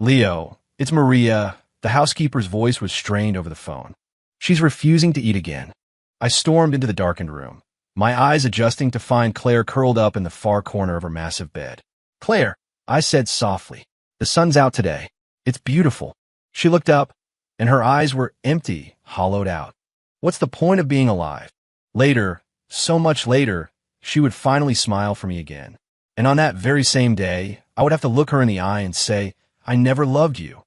Leo, it's Maria. The housekeeper's voice was strained over the phone. She's refusing to eat again. I stormed into the darkened room, my eyes adjusting to find Claire curled up in the far corner of her massive bed. Claire, I said softly, the sun's out today. It's beautiful. She looked up, and her eyes were empty, hollowed out. What's the point of being alive? Later, so much later, she would finally smile for me again. And on that very same day, I would have to look her in the eye and say, I never loved you.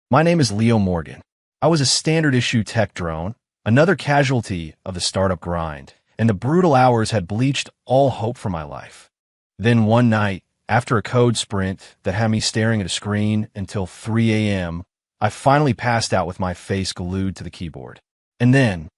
My name is Leo Morgan. I was a standard-issue tech drone, another casualty of the startup grind, and the brutal hours had bleached all hope for my life. Then one night, after a code sprint that had me staring at a screen until 3 a.m., I finally passed out with my face glued to the keyboard. And then,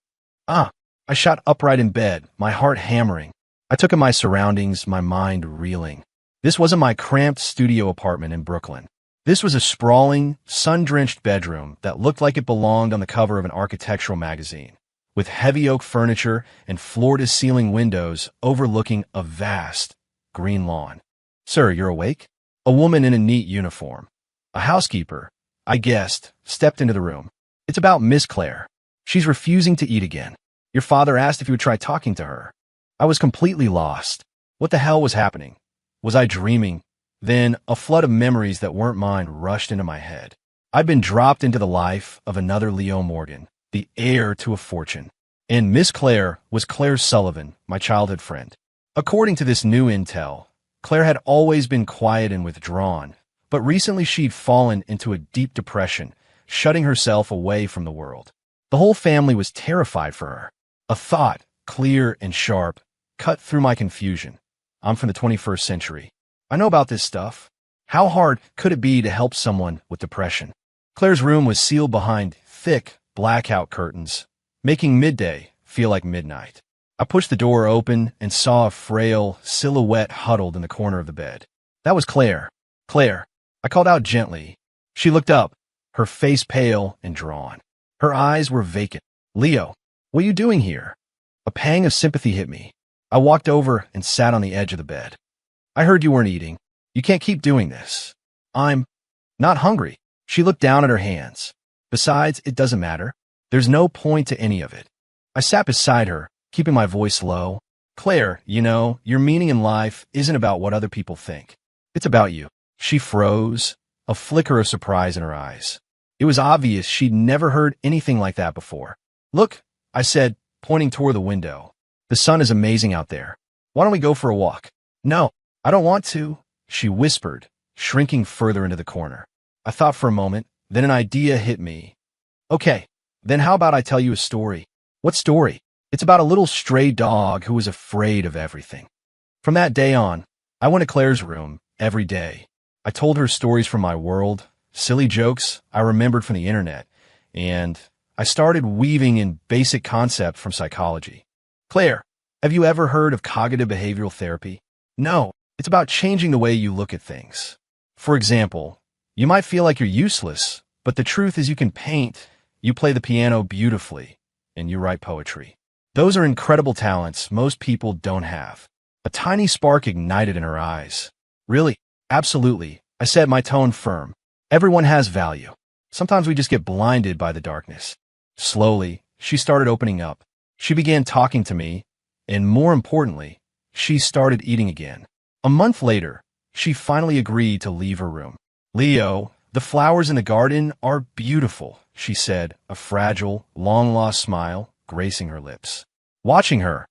I shot upright in bed, my heart hammering. I took in my surroundings, my mind reeling. This wasn't my cramped studio apartment in Brooklyn. This was a sprawling, sun-drenched bedroom that looked like it belonged on the cover of an architectural magazine, with heavy oak furniture and floor-to-ceiling windows overlooking a vast green lawn. Sir, you're awake? A woman in a neat uniform, a housekeeper, I guessed, stepped into the room. It's about Miss Claire. She's refusing to eat again. Your father asked if you would try talking to her. I was completely lost. What the hell was happening? Was I dreaming? Then a flood of memories that weren't mine rushed into my head. I'd been dropped into the life of another Leo Morgan, the heir to a fortune. And Miss Claire was Claire Sullivan, my childhood friend. According to this new intel, Claire had always been quiet and withdrawn, but recently she'd fallen into a deep depression, shutting herself away from the world. The whole family was terrified for her. A thought, clear and sharp, cut through my confusion. I'm from the 21st century. I know about this stuff. How hard could it be to help someone with depression? Claire's room was sealed behind thick, blackout curtains, making midday feel like midnight. I pushed the door open and saw a frail silhouette huddled in the corner of the bed. That was Claire. Claire. I called out gently. She looked up, her face pale and drawn. Her eyes were vacant. Leo, what are you doing here? A pang of sympathy hit me. I walked over and sat on the edge of the bed. I heard you weren't eating. You can't keep doing this. I'm not hungry. She looked down at her hands. Besides, it doesn't matter. There's no point to any of it. I sat beside her, keeping my voice low. Claire, you know, your meaning in life isn't about what other people think. It's about you. She froze, a flicker of surprise in her eyes. It was obvious she'd never heard anything like that before. Look, I said, pointing toward the window. The sun is amazing out there. Why don't we go for a walk? No, I don't want to, she whispered, shrinking further into the corner. I thought for a moment, then an idea hit me. Okay, then how about I tell you a story? What story? It's about a little stray dog who was afraid of everything. From that day on, I went to Claire's room every day. I told her stories from my world, silly jokes I remembered from the internet, and I started weaving in basic concepts from psychology. Claire, have you ever heard of cognitive behavioral therapy? No, it's about changing the way you look at things. For example, you might feel like you're useless, but the truth is you can paint, you play the piano beautifully, and you write poetry. Those are incredible talents most people don't have. A tiny spark ignited in her eyes. Really? Absolutely, I said, my tone firm. Everyone has value. Sometimes we just get blinded by the darkness. Slowly, she started opening up. She began talking to me, and more importantly, she started eating again. A month later, she finally agreed to leave her room. Leo, the flowers in the garden are beautiful, she said, a fragile, long-lost smile gracing her lips. Watching her,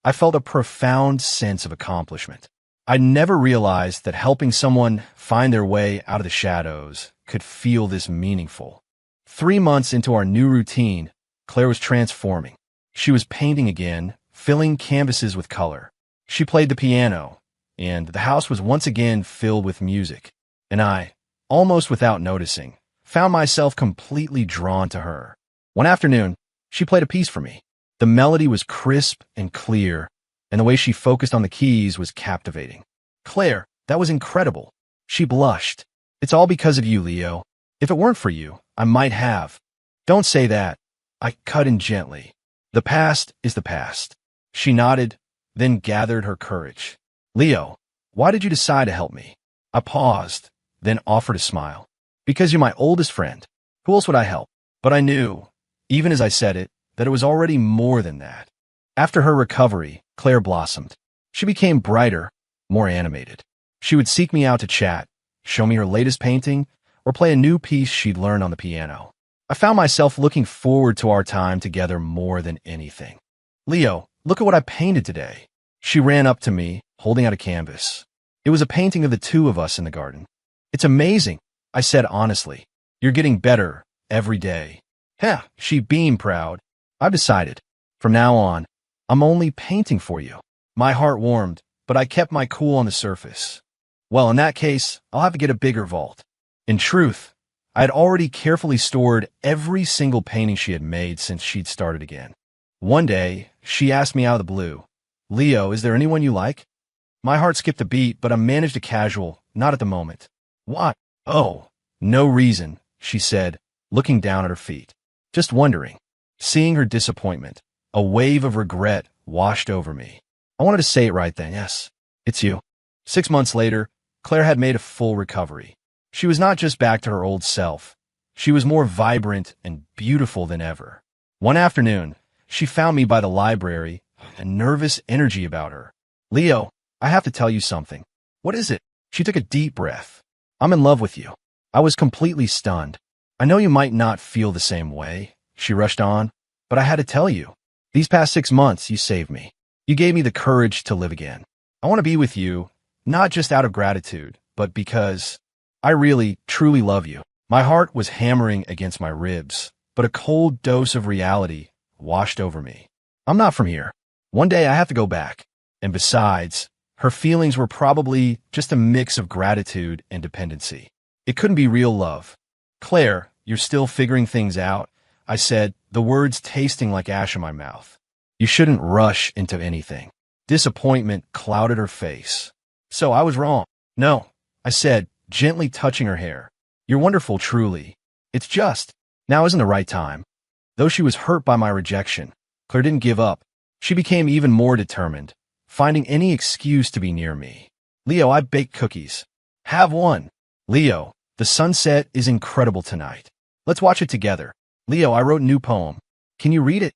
I felt a profound sense of accomplishment. I never realized that helping someone find their way out of the shadows could feel this meaningful. 3 months into our new routine, Claire was transforming. She was painting again, filling canvases with color. She played the piano, and the house was once again filled with music. And I, almost without noticing, found myself completely drawn to her. One afternoon, she played a piece for me. The melody was crisp and clear, and the way she focused on the keys was captivating. Claire, that was incredible. She blushed. It's all because of you, Leo. If it weren't for you, I might have. Don't say that. I cut in gently. The past is the past. She nodded, then gathered her courage. Leo, why did you decide to help me? I paused, then offered a smile. Because you're my oldest friend. Who else would I help? But I knew, even as I said it, that it was already more than that. After her recovery, Claire blossomed. She became brighter, more animated. She would seek me out to chat, show me her latest painting, or play a new piece she'd learned on the piano. I found myself looking forward to our time together more than anything. Leo, look at what I painted today. She ran up to me, holding out a canvas. It was a painting of the two of us in the garden. It's amazing, I said honestly. You're getting better every day. Yeah, she beamed proud. I've decided. From now on, I'm only painting for you. My heart warmed, but I kept my cool on the surface. Well, in that case, I'll have to get a bigger vault. In truth, I had already carefully stored every single painting she had made since she'd started again. One day, she asked me out of the blue, Leo, is there anyone you like? My heart skipped a beat, but I managed a casual, not at the moment. What? Oh, no reason, she said, looking down at her feet. Just wondering. Seeing her disappointment, a wave of regret washed over me. I wanted to say it right then. Yes, it's you. 6 months later, Claire had made a full recovery. She was not just back to her old self. She was more vibrant and beautiful than ever. One afternoon, she found me by the library, a nervous energy about her. Leo, I have to tell you something. What is it? She took a deep breath. I'm in love with you. I was completely stunned. I know you might not feel the same way, she rushed on, but I had to tell you. These past 6 months, you saved me. You gave me the courage to live again. I want to be with you, not just out of gratitude, but because I really, truly love you. My heart was hammering against my ribs, but a cold dose of reality washed over me. I'm not from here. One day I have to go back. And besides, her feelings were probably just a mix of gratitude and dependency. It couldn't be real love. Claire, you're still figuring things out, I said, the words tasting like ash in my mouth. You shouldn't rush into anything. Disappointment clouded her face. So I was wrong. No, I said, gently touching her hair. You're wonderful, truly. It's just, now isn't the right time. Though she was hurt by my rejection, Claire didn't give up. She became even more determined, finding any excuse to be near me. Leo, I baked cookies. Have one. Leo, the sunset is incredible tonight. Let's watch it together. Leo, I wrote a new poem. Can you read it?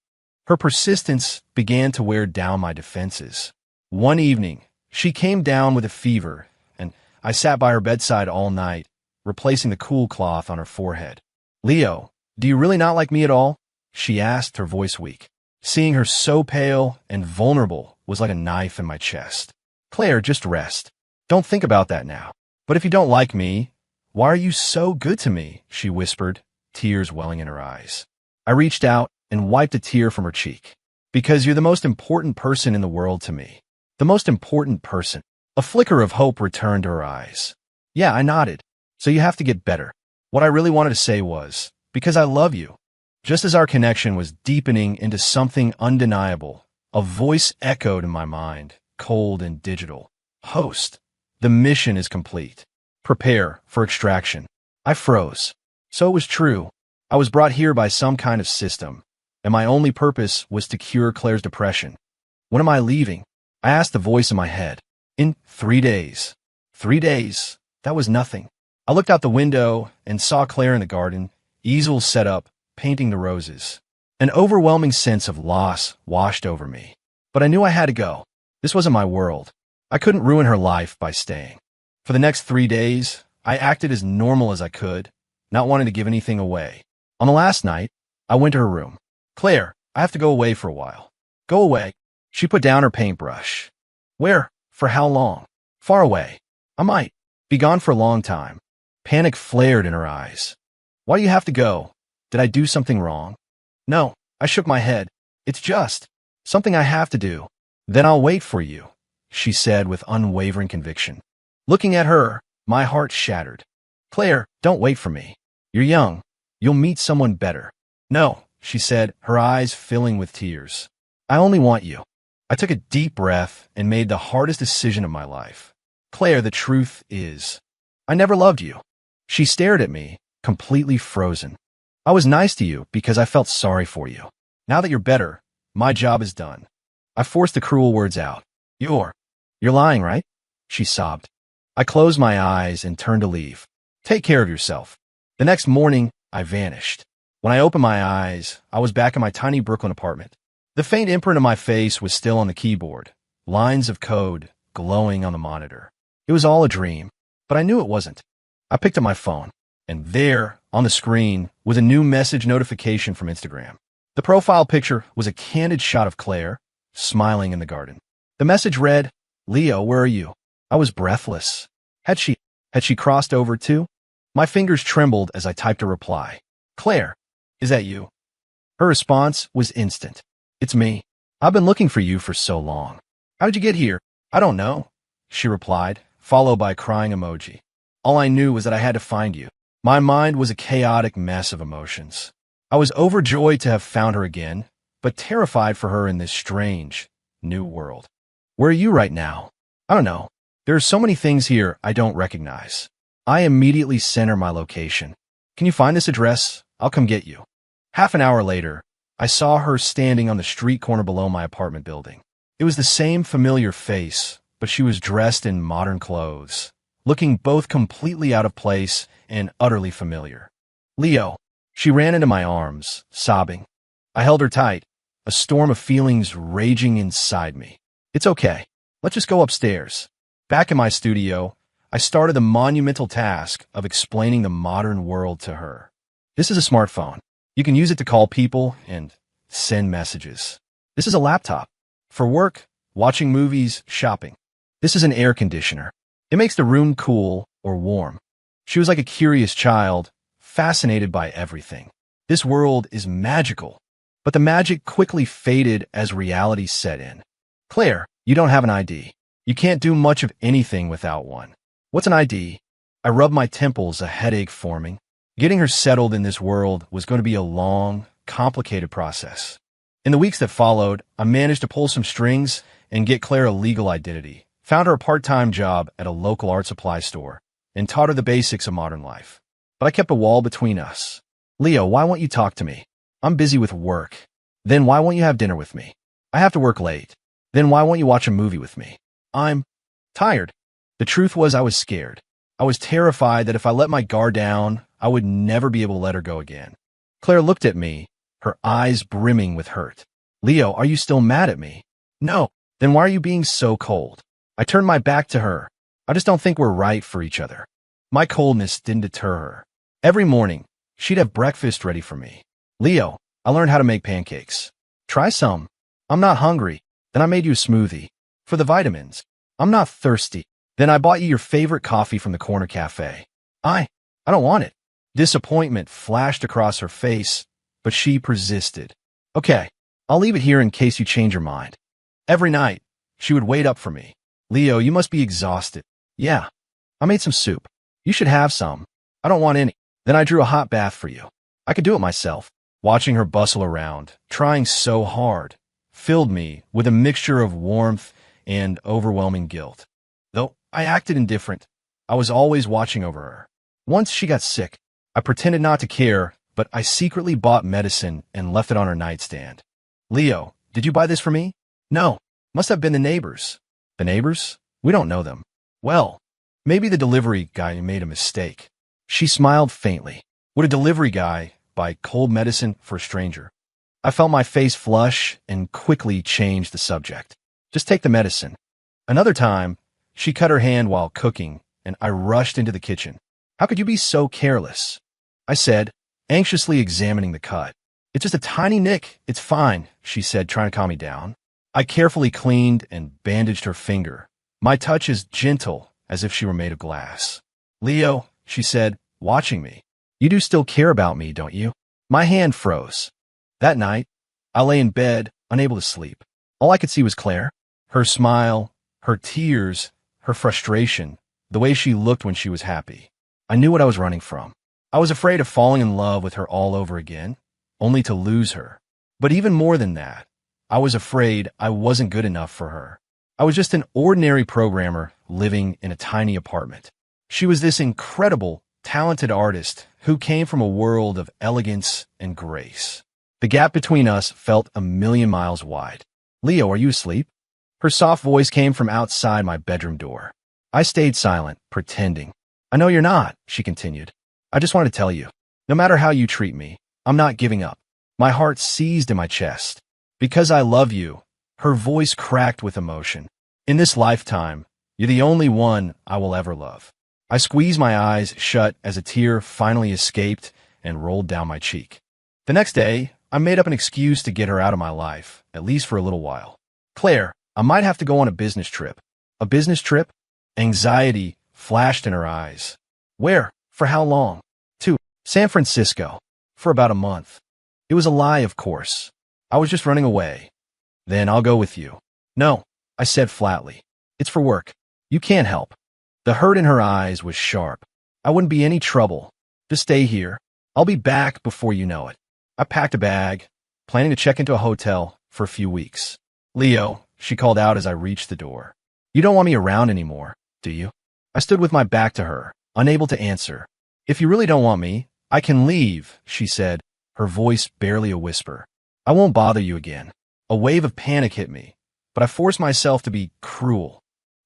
Her persistence began to wear down my defenses. One evening, she came down with a fever, and I sat by her bedside all night, replacing the cool cloth on her forehead. Leo, do you really not like me at all? She asked, her voice weak. Seeing her so pale and vulnerable was like a knife in my chest. Claire, just rest. Don't think about that now. But if you don't like me, why are you so good to me? She whispered, tears welling in her eyes. I reached out and wiped a tear from her cheek. Because you're the most important person in the world to me. The most important person. A flicker of hope returned to her eyes. Yeah, I nodded. So you have to get better. What I really wanted to say was, because I love you. Just as our connection was deepening into something undeniable, a voice echoed in my mind, cold and digital. Host, the mission is complete. Prepare for extraction. I froze. So it was true. I was brought here by some kind of system, and my only purpose was to cure Claire's depression. When am I leaving? I asked the voice in my head. In 3 days. 3 days. That was nothing. I looked out the window and saw Claire in the garden, easels set up, painting the roses. An overwhelming sense of loss washed over me. But I knew I had to go. This wasn't my world. I couldn't ruin her life by staying. For the next 3 days, I acted as normal as I could, not wanting to give anything away. On the last night, I went to her room. Claire, I have to go away for a while. Go away. She put down her paintbrush. Where? For how long? Far away. I might be gone for a long time. Panic flared in her eyes. Why do you have to go? Did I do something wrong? No, I shook my head. It's just something I have to do. Then I'll wait for you, she said with unwavering conviction. Looking at her, my heart shattered. Claire, don't wait for me. You're young. You'll meet someone better. No, she said, her eyes filling with tears. I only want you. I took a deep breath and made the hardest decision of my life. Claire, the truth is, I never loved you. She stared at me, completely frozen. I was nice to you because I felt sorry for you. Now that you're better, my job is done. I forced the cruel words out. You're lying, right? She sobbed. I closed my eyes and turned to leave. Take care of yourself. The next morning, I vanished. When I opened my eyes, I was back in my tiny Brooklyn apartment. The faint imprint of my face was still on the keyboard, lines of code glowing on the monitor. It was all a dream, but I knew it wasn't. I picked up my phone, and there, on the screen, was a new message notification from Instagram. The profile picture was a candid shot of Claire, smiling in the garden. The message read, "Leo, where are you?" I was breathless. Had she crossed over too? My fingers trembled as I typed a reply. "Claire, is that you?" Her response was instant. "It's me. I've been looking for you for so long." "How did you get here?" "I don't know," she replied, followed by a crying emoji. All I knew was that I had to find you. My mind was a chaotic mess of emotions. I was overjoyed to have found her again, but terrified for her in this strange, new world. "Where are you right now?" "I don't know. There are so many things here I don't recognize." I immediately sent her my location. "Can you find this address? I'll come get you." Half an hour later, I saw her standing on the street corner below my apartment building. It was the same familiar face, but she was dressed in modern clothes, looking both completely out of place and utterly familiar. "Leo." She ran into my arms, sobbing. I held her tight, a storm of feelings raging inside me. "It's okay. Let's just go upstairs." Back in my studio, I started the monumental task of explaining the modern world to her. This is a smartphone. You can use it to call people and send messages. This is a laptop. For work, watching movies, shopping. This is an air conditioner. It makes the room cool or warm. She was like a curious child, fascinated by everything. This world is magical. But the magic quickly faded as reality set in. "Claire, you don't have an ID. You can't do much of anything without one." "What's an ID?" I rubbed my temples, a headache forming. Getting her settled in this world was going to be a long, complicated process. In the weeks that followed, I managed to pull some strings and get Claire a legal identity, found her a part-time job at a local art supply store, and taught her the basics of modern life. But I kept a wall between us. "Leo, why won't you talk to me?" "I'm busy with work." "Then why won't you have dinner with me?" "I have to work late." "Then why won't you watch a movie with me?" "I'm tired." The truth was I was scared. I was terrified that if I let my guard down, I would never be able to let her go again. Claire looked at me, her eyes brimming with hurt. "Leo, are you still mad at me?" "No." "Then why are you being so cold?" I turned my back to her. "I just don't think we're right for each other." My coldness didn't deter her. Every morning, she'd have breakfast ready for me. "Leo, I learned how to make pancakes. Try some." "I'm not hungry." "Then I made you a smoothie." "For the vitamins." "I'm not thirsty." "Then I bought you your favorite coffee from the corner cafe." I don't want it." Disappointment flashed across her face, but she persisted. "Okay, I'll leave it here in case you change your mind." Every night, she would wait up for me. "Leo, you must be exhausted." "Yeah, I made some soup. You should have some." "I don't want any." "Then I drew a hot bath for you." I could do it myself. Watching her bustle around, trying so hard, filled me with a mixture of warmth and overwhelming guilt. Though I acted indifferent, I was always watching over her. Once she got sick, I pretended not to care, but I secretly bought medicine and left it on her nightstand. "Leo, did you buy this for me?" "No. Must have been the neighbors." "The neighbors? We don't know them." "Well, maybe the delivery guy made a mistake." She smiled faintly. Would a delivery guy buy cold medicine for a stranger? I felt my face flush and quickly changed the subject. "Just take the medicine." Another time, she cut her hand while cooking, and I rushed into the kitchen. "How could you be so careless?" I said, anxiously examining the cut. "It's just a tiny nick. It's fine," she said, trying to calm me down. I carefully cleaned and bandaged her finger, my touch as gentle as if she were made of glass. "Leo," she said, watching me, "you do still care about me, don't you?" My hand froze. That night, I lay in bed, unable to sleep. All I could see was Claire, her smile, her tears, her frustration, the way she looked when she was happy. I knew what I was running from. I was afraid of falling in love with her all over again, only to lose her. But even more than that, I was afraid I wasn't good enough for her. I was just an ordinary programmer living in a tiny apartment. She was this incredible, talented artist who came from a world of elegance and grace. The gap between us felt a million miles wide. "Leo, are you asleep?" Her soft voice came from outside my bedroom door. I stayed silent, pretending. "I know you're not," she continued. I just wanted to tell you, no matter how you treat me, I'm not giving up. My heart seized in my chest. Because I love you. Her voice cracked with emotion. In this lifetime, you're the only one I will ever love. I squeezed my eyes shut as a tear finally escaped and rolled down my cheek. The next day, I made up an excuse to get her out of my life, at least for a little while. Claire, I might have to go on a business trip. A business trip? Anxiety flashed in her eyes. Where? For how long? To San Francisco. For about a month. It was a lie, of course. I was just running away. Then I'll go with you. No, I said flatly. It's for work. You can't help. The hurt in her eyes was sharp. I wouldn't be any trouble. Just stay here. I'll be back before you know it. I packed a bag, planning to check into a hotel for a few weeks. Leo, she called out as I reached the door. You don't want me around anymore, do you? I stood with my back to her, unable to answer. If you really don't want me, I can leave, she said, her voice barely a whisper. I won't bother you again. A wave of panic hit me, but I forced myself to be cruel.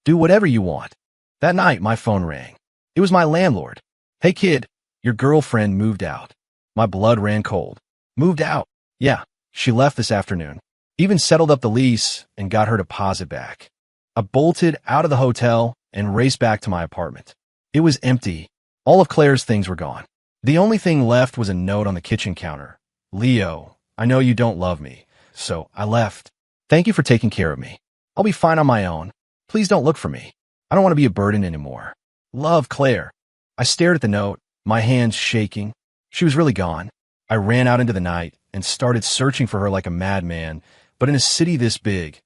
Do whatever you want. That night, my phone rang. It was my landlord. Hey kid, your girlfriend moved out. My blood ran cold. Moved out? Yeah, she left this afternoon. Even settled up the lease and got her deposit back. I bolted out of the hotel and raced back to my apartment. It was empty. All of Claire's things were gone. The only thing left was a note on the kitchen counter. Leo, I know you don't love me, so I left. Thank you for taking care of me. I'll be fine on my own. Please don't look for me. I don't want to be a burden anymore. Love, Claire. I stared at the note, my hands shaking. She was really gone. I ran out into the night and started searching for her like a madman, but in a city this big,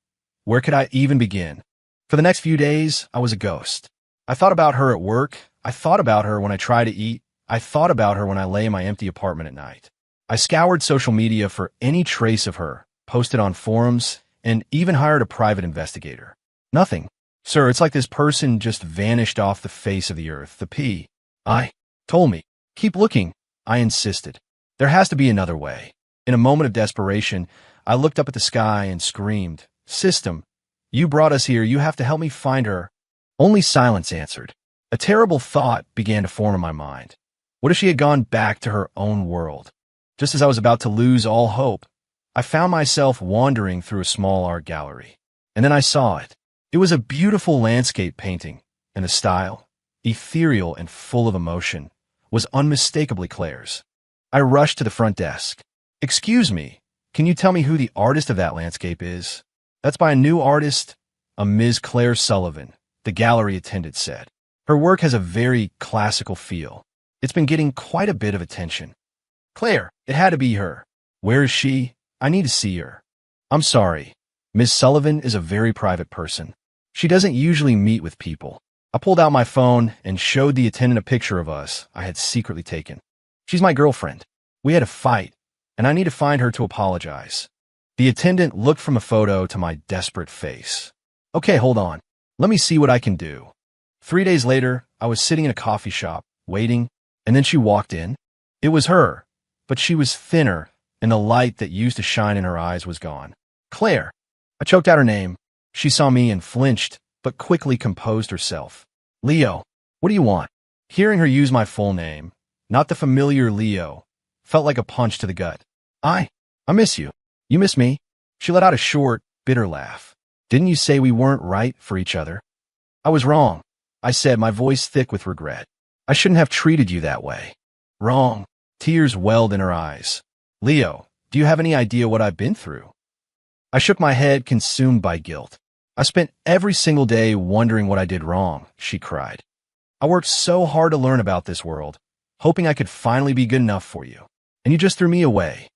where could I even begin? For the next few days, I was a ghost. I thought about her at work. I thought about her when I tried to eat. I thought about her when I lay in my empty apartment at night. I scoured social media for any trace of her, posted on forums, and even hired a private investigator. Nothing. Sir, it's like this person just vanished off the face of the earth. The P.I. told me, keep looking. I insisted. There has to be another way. In a moment of desperation, I looked up at the sky and screamed, System, you brought us here. You have to help me find her. Only silence answered. A terrible thought began to form in my mind. What if she had gone back to her own world? Just as I was about to lose all hope, I found myself wandering through a small art gallery. And then I saw it. It was a beautiful landscape painting, and the style, ethereal and full of emotion, was unmistakably Claire's. I rushed to the front desk. Excuse me, can you tell me who the artist of that landscape is? That's by a new artist, a Ms. Claire Sullivan, the gallery attendant said. Her work has a very classical feel. It's been getting quite a bit of attention. Claire, it had to be her. Where is she? I need to see her. I'm sorry. Ms. Sullivan is a very private person. She doesn't usually meet with people. I pulled out my phone and showed the attendant a picture of us I had secretly taken. She's my girlfriend. We had a fight, and I need to find her to apologize. The attendant looked from a photo to my desperate face. Okay, hold on. Let me see what I can do. 3 days later, I was sitting in a coffee shop, waiting, and then she walked in. It was her, but she was thinner, and the light that used to shine in her eyes was gone. Claire. I choked out her name. She saw me and flinched, but quickly composed herself. Leo, what do you want? Hearing her use my full name, not the familiar Leo, felt like a punch to the gut. I miss you. You miss me? She let out a short, bitter laugh. Didn't you say we weren't right for each other? I was wrong, I said, my voice thick with regret. I shouldn't have treated you that way. Wrong. Tears welled in her eyes. Leo, do you have any idea what I've been through? I shook my head, consumed by guilt. I spent every single day wondering what I did wrong, she cried. I worked so hard to learn about this world, hoping I could finally be good enough for you. And you just threw me away.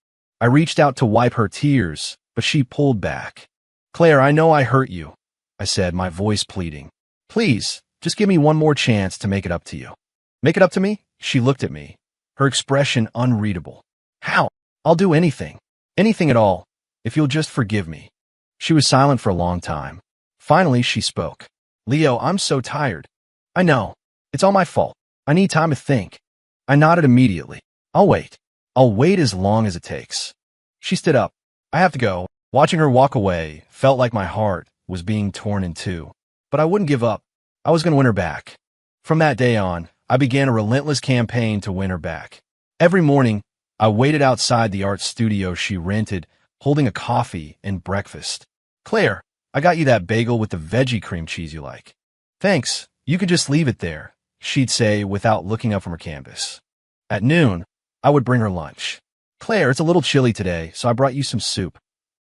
I reached out to wipe her tears, but she pulled back. Claire, I know I hurt you, I said, my voice pleading. Please, just give me one more chance to make it up to you. Make it up to me? She looked at me, her expression unreadable. How? I'll do anything. Anything at all. If you'll just forgive me. She was silent for a long time. Finally, she spoke. Leo, I'm so tired. I know. It's all my fault. I need time to think. I nodded immediately. I'll wait. I'll wait as long as it takes. She stood up. I have to go. Watching her walk away felt like my heart was being torn in two. But I wouldn't give up. I was going to win her back. From that day on, I began a relentless campaign to win her back. Every morning, I waited outside the art studio she rented, holding a coffee and breakfast. Claire, I got you that bagel with the veggie cream cheese you like. Thanks, you could just leave it there, she'd say without looking up from her canvas. At noon, I would bring her lunch. Claire, it's a little chilly today, so I brought you some soup.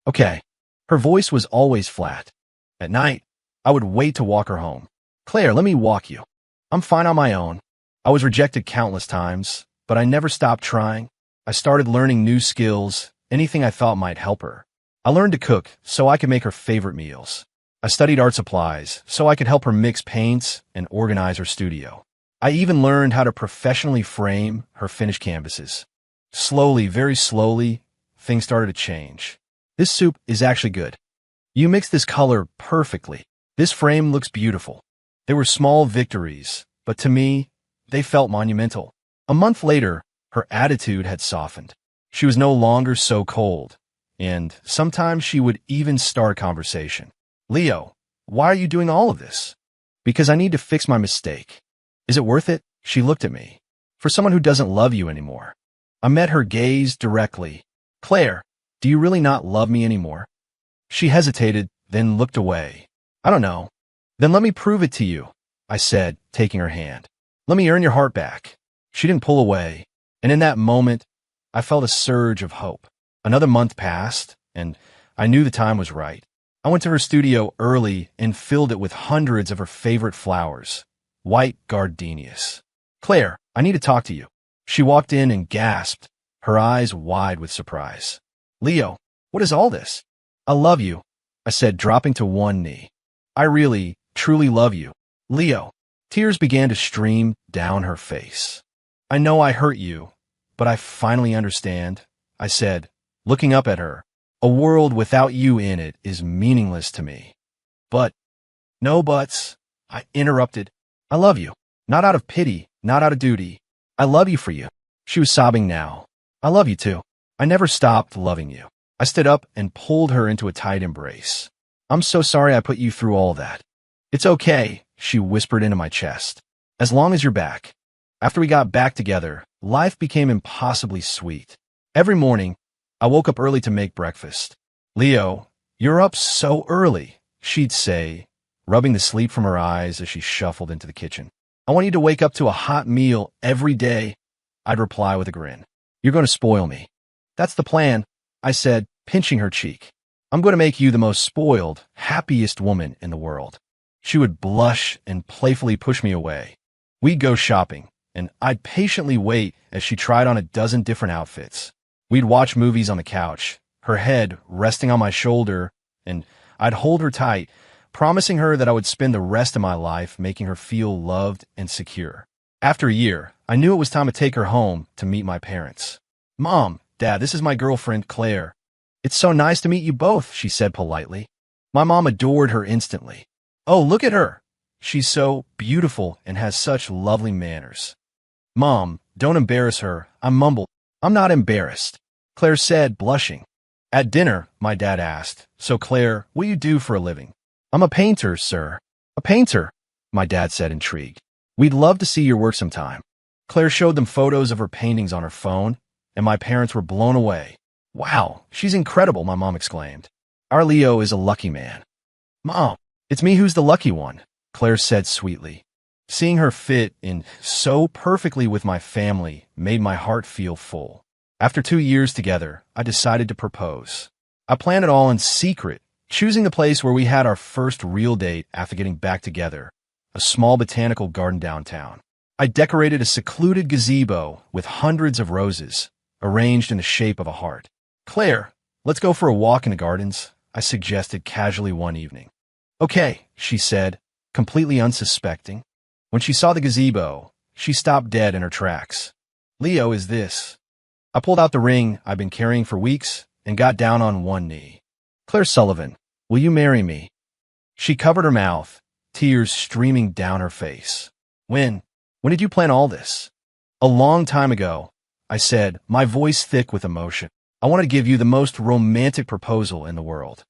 Okay. Her voice was always flat. At night, I would wait to walk her home. Claire, let me walk you. I'm fine on my own. I was rejected countless times, but I never stopped trying. I started learning new skills, anything I thought might help her. I learned to cook so I could make her favorite meals. I studied art supplies so I could help her mix paints and organize her studio. I even learned how to professionally frame her finished canvases. Slowly, very slowly, things started to change. This soup is actually good. You mixed this color perfectly. This frame looks beautiful. They were small victories, but to me, they felt monumental. A month later, her attitude had softened. She was no longer so cold, and sometimes she would even start a conversation. Leo, why are you doing all of this? Because I need to fix my mistake. Is it worth it? She looked at me. For someone who doesn't love you anymore. I met her gaze directly. Claire, do you really not love me anymore? She hesitated, then looked away. I don't know. Then let me prove it to you, I said, taking her hand. Let me earn your heart back. She didn't pull away, and in that moment, I felt a surge of hope. Another month passed, and I knew the time was right. I went to her studio early and filled it with hundreds of her favorite flowers. White gardenias. Claire, I need to talk to you. She walked in and gasped, her eyes wide with surprise. Leo, what is all this? I love you, I said, dropping to one knee. I really, truly love you. Leo. Tears began to stream down her face. I know I hurt you, but I finally understand, I said, looking up at her. A world without you in it is meaningless to me. But, no buts, I interrupted. I love you. Not out of pity, not out of duty. I love you for you. She was sobbing now. I love you too. I never stopped loving you. I stood up and pulled her into a tight embrace. I'm so sorry I put you through all that. It's okay, she whispered into my chest. As long as you're back. After we got back together, life became impossibly sweet. Every morning, I woke up early to make breakfast. Leo, you're up so early, she'd say, rubbing the sleep from her eyes as she shuffled into the kitchen. I want you to wake up to a hot meal every day, I'd reply with a grin. You're going to spoil me. That's the plan, I said, pinching her cheek. I'm going to make you the most spoiled, happiest woman in the world. She would blush and playfully push me away. We'd go shopping, and I'd patiently wait as she tried on a dozen different outfits. We'd watch movies on the couch, her head resting on my shoulder, and I'd hold her tight, promising her that I would spend the rest of my life making her feel loved and secure. After a year, I knew it was time to take her home to meet my parents. Mom, Dad, this is my girlfriend, Claire. It's so nice to meet you both, she said politely. My mom adored her instantly. Oh, look at her. She's so beautiful and has such lovely manners. Mom, don't embarrass her, I mumbled. I'm not embarrassed, Claire said, blushing. At dinner, my dad asked, so Claire, what do you do for a living? I'm a painter, sir. A painter, my dad said, intrigued. We'd love to see your work sometime. Claire showed them photos of her paintings on her phone, and my parents were blown away. Wow, she's incredible, my mom exclaimed. Our Leo is a lucky man. Mom, it's me who's the lucky one, Claire said sweetly. Seeing her fit in so perfectly with my family made my heart feel full. After 2 years together, I decided to propose. I planned it all in secret, choosing the place where we had our first real date after getting back together, a small botanical garden downtown. I decorated a secluded gazebo with hundreds of roses, arranged in the shape of a heart. Claire, let's go for a walk in the gardens, I suggested casually one evening. Okay, she said, completely unsuspecting. When she saw the gazebo, she stopped dead in her tracks. Leo, is this? I pulled out the ring I'd been carrying for weeks and got down on one knee. Claire Sullivan, will you marry me? She covered her mouth, tears streaming down her face. When did you plan all this? A long time ago, I said, my voice thick with emotion. I want to give you the most romantic proposal in the world.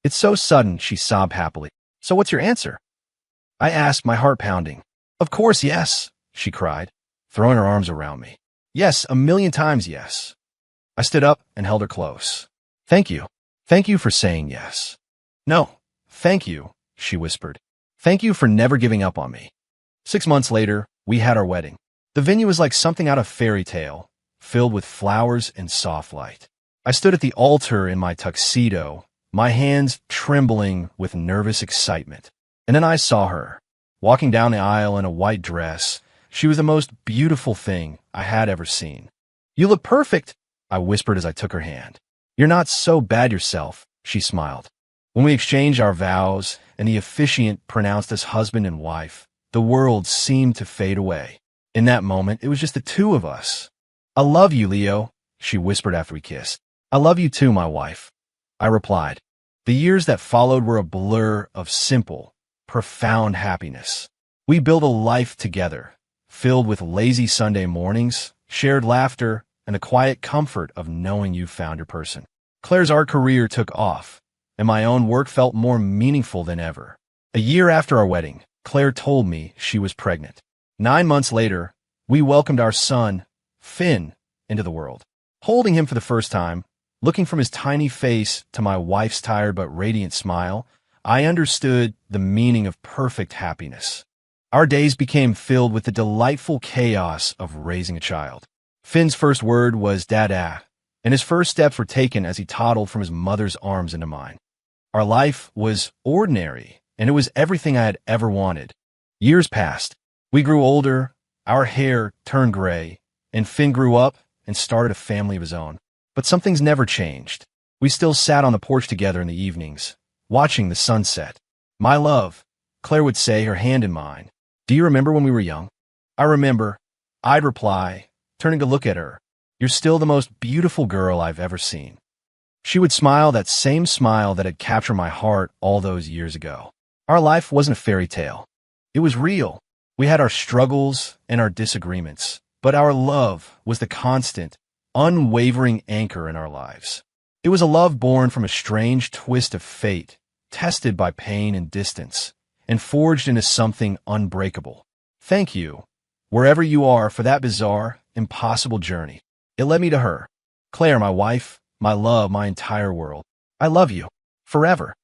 It's so sudden, she sobbed happily. So what's your answer? I asked, my heart pounding. Of course, yes, she cried, throwing her arms around me. Yes, a million times yes. I stood up and held her close. Thank you. Thank you for saying yes. No, thank you, she whispered. Thank you for never giving up on me. 6 months later, we had our wedding. The venue was like something out of fairy tale, filled with flowers and soft light. I stood at the altar in my tuxedo, my hands trembling with nervous excitement. And then I saw her, walking down the aisle in a white dress. She was the most beautiful thing I had ever seen. You look perfect, I whispered as I took her hand. You're not so bad yourself, she smiled. When we exchanged our vows and the officiant pronounced us husband and wife, the world seemed to fade away. In that moment, it was just the two of us. I love you, Leo, she whispered after we kissed. I love you too, my wife, I replied. The years that followed were a blur of simple, profound happiness. We built a life together, filled with lazy Sunday mornings, shared laughter, and the quiet comfort of knowing you found your person. Claire's art career took off, and my own work felt more meaningful than ever. A year after our wedding, Claire told me she was pregnant. 9 months later, we welcomed our son, Finn, into the world. Holding him for the first time, looking from his tiny face to my wife's tired but radiant smile, I understood the meaning of perfect happiness. Our days became filled with the delightful chaos of raising a child. Finn's first word was Dada, and his first steps were taken as he toddled from his mother's arms into mine. Our life was ordinary, and it was everything I had ever wanted. Years passed. We grew older, our hair turned gray, and Finn grew up and started a family of his own. But some things never changed. We still sat on the porch together in the evenings, watching the sunset. My love, Claire would say, her hand in mine. Do you remember when we were young? I remember, I'd reply, turning to look at her. You're still the most beautiful girl I've ever seen. She would smile, that same smile that had captured my heart all those years ago. Our life wasn't a fairy tale. It was real. We had our struggles and our disagreements, but our love was the constant, unwavering anchor in our lives. It was a love born from a strange twist of fate, tested by pain and distance, and forged into something unbreakable. Thank you, wherever you are, for that bizarre, impossible journey. It led me to her. Claire, my wife, my love, my entire world. I love you. Forever.